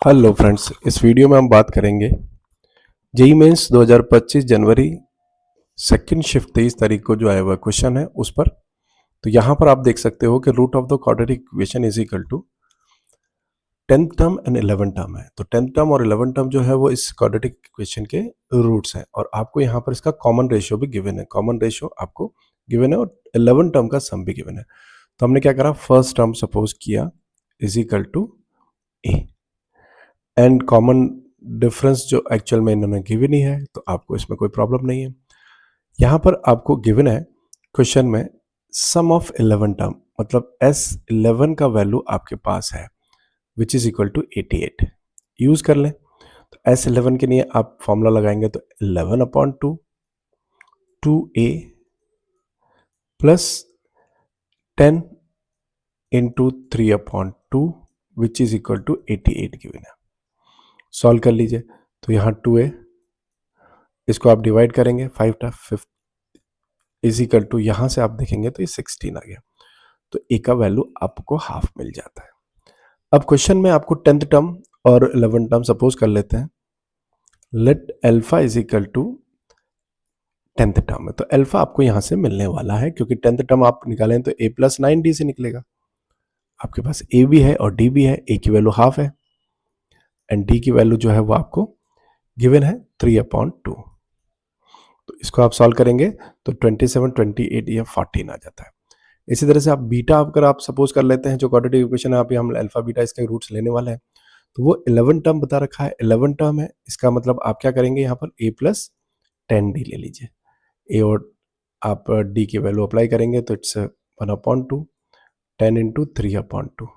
Hello friends, इस video में हम बात करेंगे जेई मेंस 2025 जनवरी सेकंड शिफ्ट 23 तारीख को जो आया हुआ क्वेश्चन है उस पर। तो यहाँ पर आप देख सकते हो कि root of the quadratic equation is equal to 10th term and 11th term है। तो 10th टर्म और 11th टर्म जो है वो इस क्वाड्रेटिक इक्वेशन के रूट्स हैं और आपको यहाँ पर इसका कॉमन रेशियो भी गिवन है। कॉमन रेशियो आपको गिवन है और 11th टर्म का सम भी गिवन है। तो हमने क्या करा, फर्स्ट टर्म सपोज किया is equal to A and common difference जो एक्चुअल में इन्होंने गिवन ही है, तो आपको इसमें कोई प्रॉब्लम नहीं है। यहाँ पर आपको गिवन है क्वेश्चन में सम ऑफ 11 टर्म, मतलब S11 का वैल्यू आपके पास है which is equal to 88। Use कर लें तो S11 के लिए आप फॉर्मूला लगाएंगे तो 11/2 2a plus 10 into 3/2 which is equal to 88 given है। सॉल्व कर लीजिए तो यहाँ 2a, इसको आप डिवाइड करेंगे 5 टा 5 इज इक्वल टू, यहाँ से आप देखेंगे तो ये 16 आ गया। तो a का वैल्यू आपको हाफ मिल जाता है। अब क्वेश्चन में आपको 10th टर्म और 11th टर्म सपोज कर लेते हैं। Let alpha is equal to 10th term है, तो अल्फा आपको यहाँ से मिलने वाला है क्योंकि 10th टर्म आप निकालें तो a प्लस 9d से निकलेगा। आपके पास a भी है और d भी है, a की वैल्यू हाफ है एंड d की वैल्यू जो है वो आपको गिवन है 3/2। तो इसको आप सॉल्व करेंगे तो 27, 28 या 14 आ जाता है। इसी तरह से आप बीटा अगर आप सपोज कर लेते हैं, जो क्वाड्रेटिक इक्वेशन है, आप हम अल्फा बीटा इसके रूट्स लेने वाले हैं, तो वो 11 टर्म बता रखा है। 11 टर्म है, इसका मतलब आप क्या करेंगे, यहाँ पर a प्लस 10d ले लीजिए। a और आप d की वैल्यू अप्लाई करेंगे तो इट्स 1/2 10 इंटू 3/2।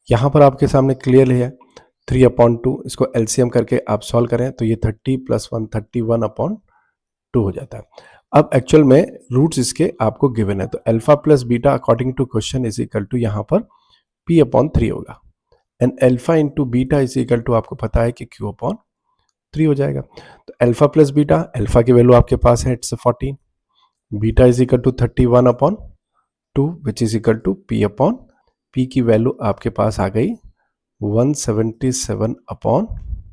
यहाँ पर आपके सामने क्लियर है 3/2, इसको एलसीएम करके आप सॉल्व करें तो ये 30 + 1 31/2 हो जाता है। अब एक्चुअल में रूट्स इसके आपको गिवन है, तो alpha plus beta according to question is equal to यहाँ पर p/3 होगा and alpha into beta is equal to आपको पता है कि q/3 हो जाएगा। तो अल्फा प्लस बीटा, अल्फा की वैल्यू आपके पास है it's 14, beta is equal to 31/2 which is equal to p की वैल्यू आपके पास आ गई 177 अपॉन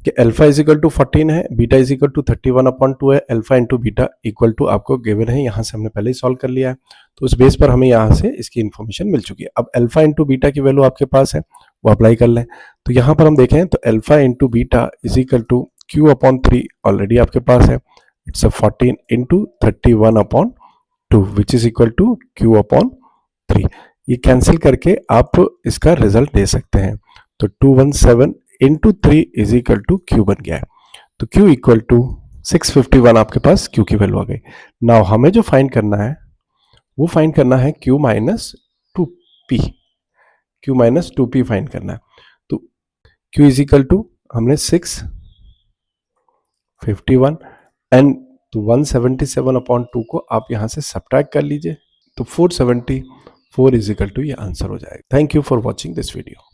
कि अल्फा इज इक्वल टू 14 है, बीटा इज इक्वल टू 31/2 है, alpha into beta equal to आपको गिवन है, यहाँ से हमने पहले ही सॉल्व कर लिया है। तो उस बेस पर हमें यहाँ से इसकी इन्फॉर्मेशन मिल चुकी है। अब अल्फा इंटू बीटा की वैल्यू आपके पास है, वो अप्लाई कर लें। तो यहाँ पर हम देखें तो alpha into beta is equal to q/3 already आपके पास है, it's 14 into 31/2 which is equal to q/3। ये कैंसिल करके आप इसका रिजल्ट दे सकते हैं। तो 217 into 3 is equal to q बन गया है। तो q इक्वल टू 651 आपके पास q की वैल्यू आ गई। नाउ हमें जो फाइंड करना है वो फाइंड करना है q minus 2p, q minus 2p find करना है। तो q इज इक्वल टू हमने 651 एंड 177/2 को आप यहाँ से सब्ट्रैक्ट कर लीजिए तो 474 इज इक्वल टू ये आंसर हो जाएगा। Thank you for watching this video.